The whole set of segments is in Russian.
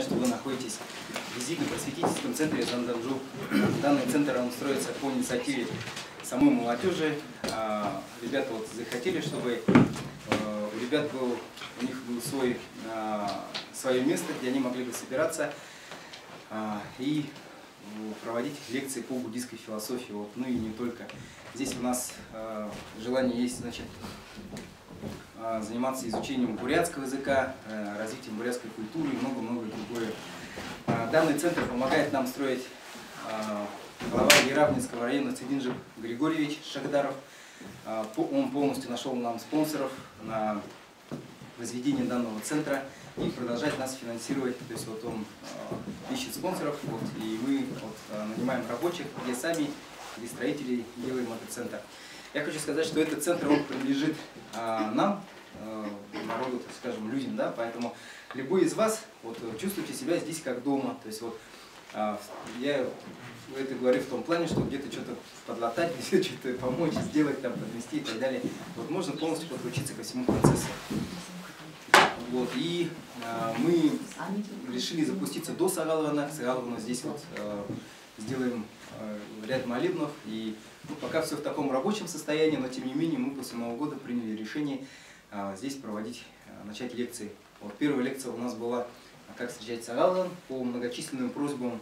Что вы находитесь в визитно-просветительском центре Занданджу. Данный центр он строится по инициативе самой молодежи. Ребята вот захотели, чтобы у ребят у них было свое место, где они могли бы собираться и проводить лекции по буддийской философии. Вот. Ну и не только. Здесь у нас желание есть, значит, заниматься изучением бурятского языка, развитием бурятской культуры и много-много другое. Данный центр помогает нам строить глава Еравнинского района Цидинжик Григорьевич Шагдаров. Он полностью нашел нам спонсоров на возведение данного центра и продолжает нас финансировать. То есть вот он ищет спонсоров, вот, и мы вот, нанимаем рабочих, где сами, где строители, делаем этот центр. Я хочу сказать, что этот центр он принадлежит нам, народу, так скажем, людям, да, поэтому любой из вас вот, чувствуйте себя здесь как дома. То есть вот я это говорю в том плане, что где-то что-то подлатать, где-то что-то помочь, сделать, там, подвести и так далее. Вот можно полностью подключиться ко всему процессу. Вот, и мы решили запуститься до Сагалована. Сагалована здесь вот сделаем ряд молебнов. И ну, пока все в таком рабочем состоянии, но тем не менее мы после Нового года приняли решение здесь начать лекции. Вот первая лекция у нас была «Как встречать Сагалован». По многочисленным просьбам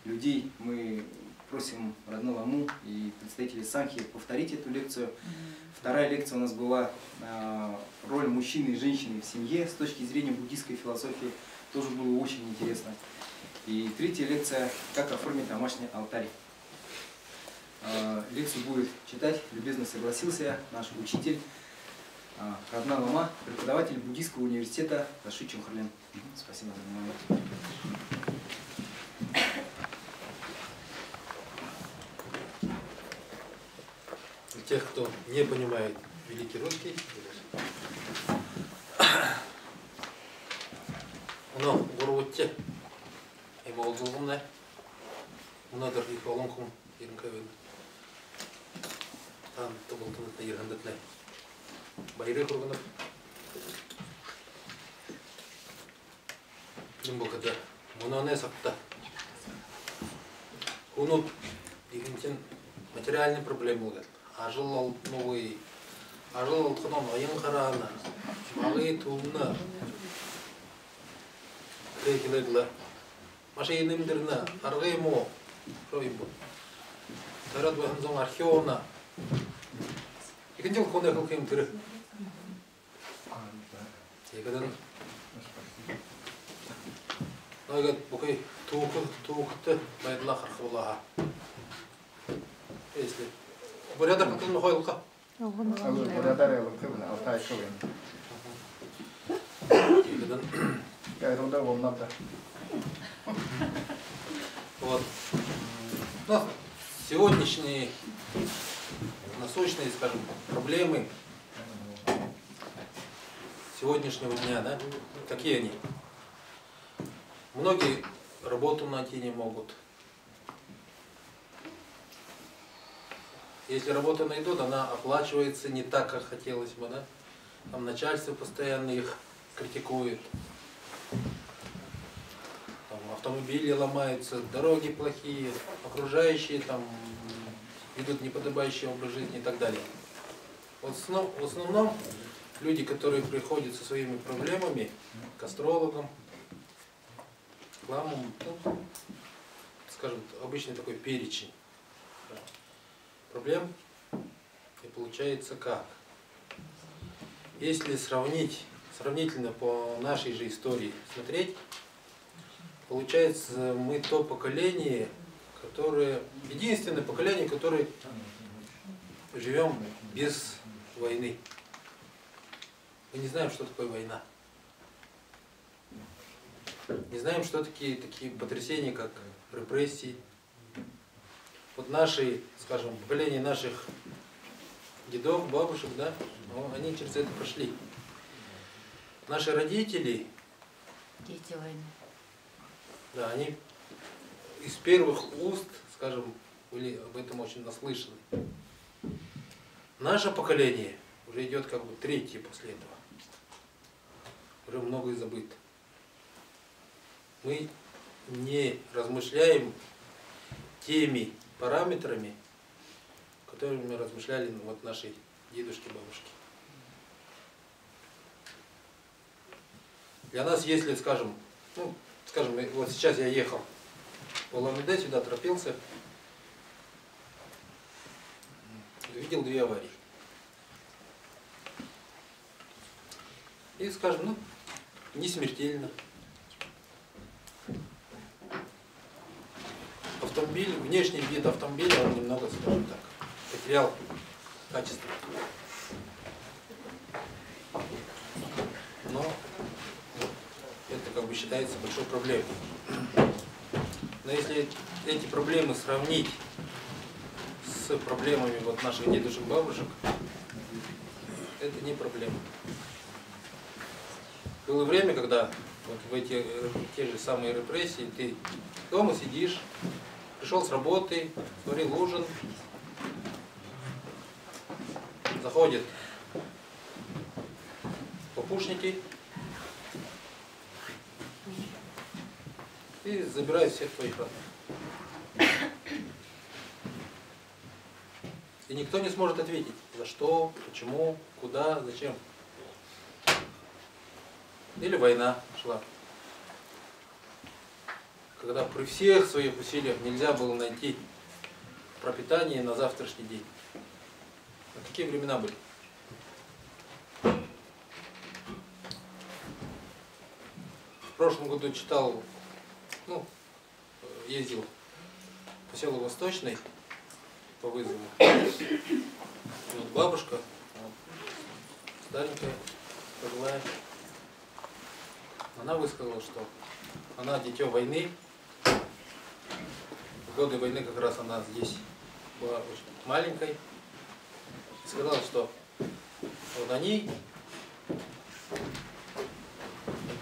людей мы просим родного Ламу и представителей Санхи повторить эту лекцию. Вторая лекция у нас была «Роль мужчины и женщины в семье» с точки зрения буддийской философии. Тоже было очень интересно. И третья лекция «Как оформить домашний алтарь». Лекцию будет читать, любезно согласился, наш учитель Радна Лама, преподаватель буддийского университета Даши Чунхарлен. Спасибо за внимание. Для тех, кто не понимает великий русский, но горвотте и молодзулгумне, мунадыр их олонхум ирнкавин, там тоболтунутна иргандатне. Байры курганып. Ним бокада мунане сапта. Хунут игинтин материальный проблем bo'lgan. Ажыл новый, ажыл алтыган айын караана, малы туумна. Рекилегла. Машинымдырна, аргымо, ройбу. Тарат баханзон археона. Игинтин коне кылкым тиры. Егадын Нойгад букай туукты байдла хархулаха. Если бурядар кылкын хойлка. Бурядар кылкын алтай кылын. Егадын Кайруда волнада. Вот. Ну, сегодняшние насущные, скажем, проблемы сегодняшнего дня, да? Какие они? Многие работу найти не могут. Если работу найдут, она оплачивается не так, как хотелось бы, да? Там начальство постоянно их критикует. Там автомобили ломаются, дороги плохие, окружающие там ведут неподобающий образ жизни и так далее. Вот в основном люди, которые приходят со своими проблемами к астрологам, к ламам, ну, скажем, обычный такой перечень проблем, и получается как? Если сравнительно по нашей же истории смотреть, получается мы то поколение, единственное поколение, которое живем без войны. Мы не знаем, что такое война. Не знаем, что такие потрясения, как репрессии. Вот наши, скажем, поколение наших дедов, бабушек, да, но они через это прошли. Наши родители, дети войны. Да, они из первых уст, скажем, были об этом очень наслышаны. Наше поколение уже идет как бы третье после этого. Уже многое забыто. мы не размышляем теми параметрами, которыми размышляли вот наши дедушки, бабушки. Для нас, если, скажем, вот сейчас я ехал в Улан-Удэ, сюда торопился, увидел 2 аварии. И, скажем, не смертельно. Автомобиль, внешний вид автомобиля, он немного, скажем так, потерял качество. Но это как бы считается большой проблемой. Но если эти проблемы сравнить с проблемами вот наших дедушек, бабушек, это не проблема. Было время, когда вот в эти те же самые репрессии ты дома сидишь, пришел с работы, сварил ужин, заходят попушники и забирают всех твоих родных. И никто не сможет ответить, за что, почему, куда, зачем. Или война шла. Когда при всех своих усилиях нельзя было найти пропитание на завтрашний день. Вот такие времена были. В прошлом году читал, ездил в поселок Восточный по вызову. Вот бабушка, старенькая, пожилая, она высказала, что она дитё войны. В годы войны как раз она здесь была очень маленькой. Сказала, что вот они,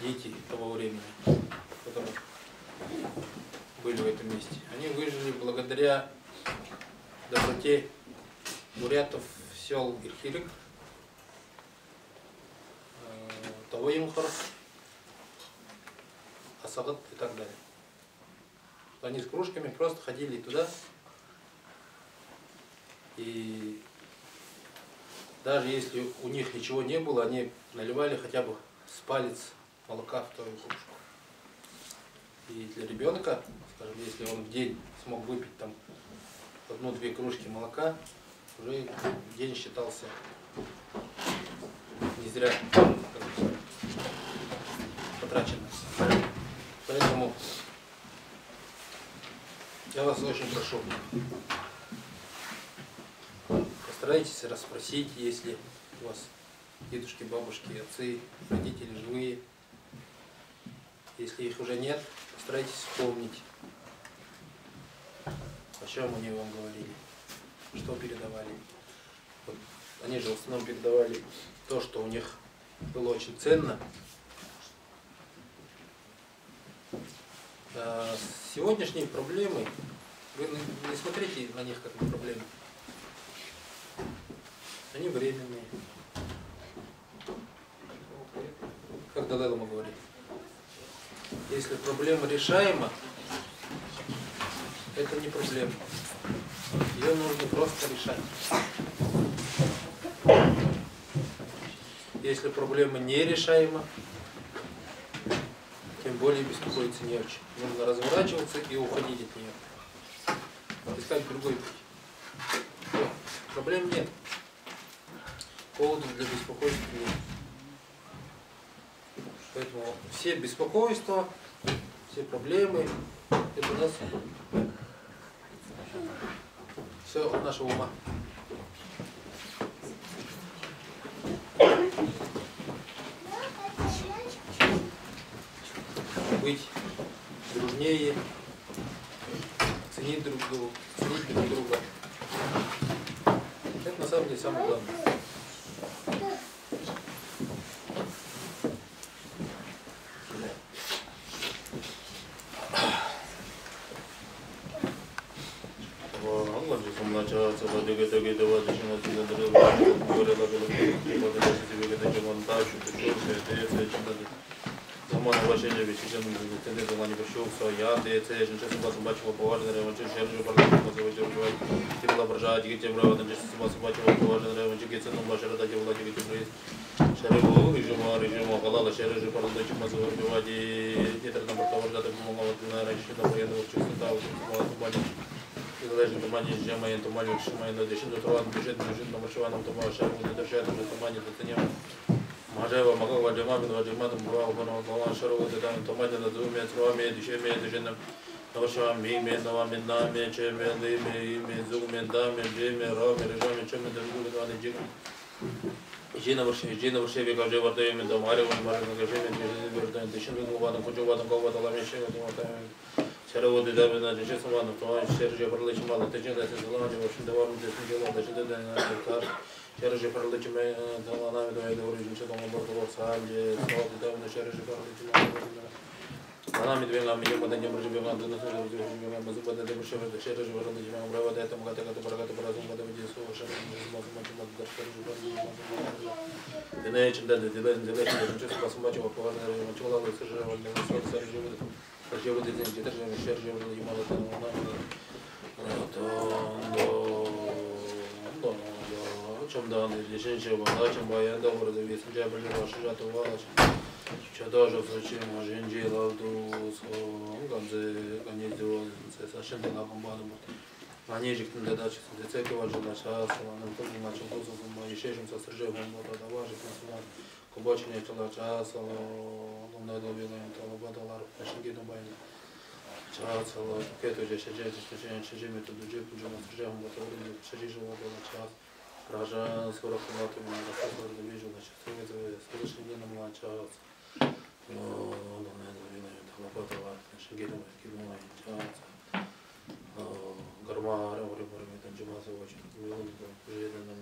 дети того времени, которые были в этом месте, они выжили благодаря доброте бурятов сел Ирхирик, Тавоимхар, Асагат и так далее. Они с кружками просто ходили туда, и даже если у них ничего не было, они наливали хотя бы с палец молока в твою кружку. И для ребенка, скажем, если он в день смог выпить там 1-2 кружки молока, уже день считался не зря потраченным. Поэтому я вас очень прошу, постарайтесь расспросить, если у вас дедушки, бабушки, отцы, родители живые. Если их уже нет, постарайтесь вспомнить, о чем они вам говорили, что передавали. Вот, они же в основном передавали то, что у них было очень ценно. Сегодняшние проблемы, вы не смотрите на них как на проблемы. Они временные. Как Далай-лама говорит. Если проблема решаема, это не проблема. Ее нужно просто решать. Если проблема нерешаема, тем более беспокоиться не очень. Нужно разворачиваться и уходить от нее. Искать другой путь. Все. Проблем нет. Поводов для беспокойства нет. Поэтому все беспокойства, все проблемы, это у нас все от нашего ума. Быть дружнее, ценить друг друга. Это на самом деле самое главное. Замана вашей левой, дела не прощался, я, ты, це, жінче собаку бачила поважне ревенчик, ще вже парламент позивачувати, ти була вражати, тільки брава, там жінче собаку бачила поважне ревенчик, і це ну бачила, раді була тільки приїзд. Шереву, режиму, халала, ще режим парламентичок позивачувати, дітер там поважати, допомагати на речі, на воєнного чистота, побачити. Залежно тумані, що має тумані, що має на дешину трован, бюджет на маршуваному тумані, шерву не держати, вже тумані, то це не Мажева, Магова, Джамабин, Ваджиматом, Бава, Шарова, Томади, Надзуми, Цвами, Дишеми, Дишином, Навашами, Ими, Навами, Нами, Чеми, Ими, Зуми, Дами, Джеми, Рами, Режами, Чеми, Дангули, Вани, Джим. Жина Варшеви, Гажи, Вардаями, Дамарева, Марина, Гажеми, Дишин, Дишин, Ваном, Куджуватом, Говата, Ламешева, Шарова, Дедавина, Дишесуманов, Туман, Шержи, Парлыч, Мало, Тежина, Тезалани, Варшин, Даварм, Тесмигела, Дашидена, Кар. Шережи параличами таланами давай говорить, що там абортував сальді, слава давно шережи параличами. Нами двигами є подання проживання до нас ми зупинили до шережи шережи параличами обрава дайте могати като барагати поразом вода від слово шережи мати до шережи параличами. Не чим далі ділень що спасу бачимо поважне мачола шережи шережи шережи дітержи шережи параличами чем данный решение задачам военного города весенча ближайшего шижата валач чадажа зачем женжи лавду со ганзе ганездево совершенно на комбану манежик на даче децекова жена час на том начал дозу мы еще со сержем вот даважик на кубачне тела час он надо белым там бадалар пашиги до байна час кето же шеже методу же пужена сержем вот шеже вот час Ража скоро хватит меня рассказывать вижу значит это совершенно не младшего но надо видно там лопата шагиром кидно час гарма ребрами там джимаса очень уже на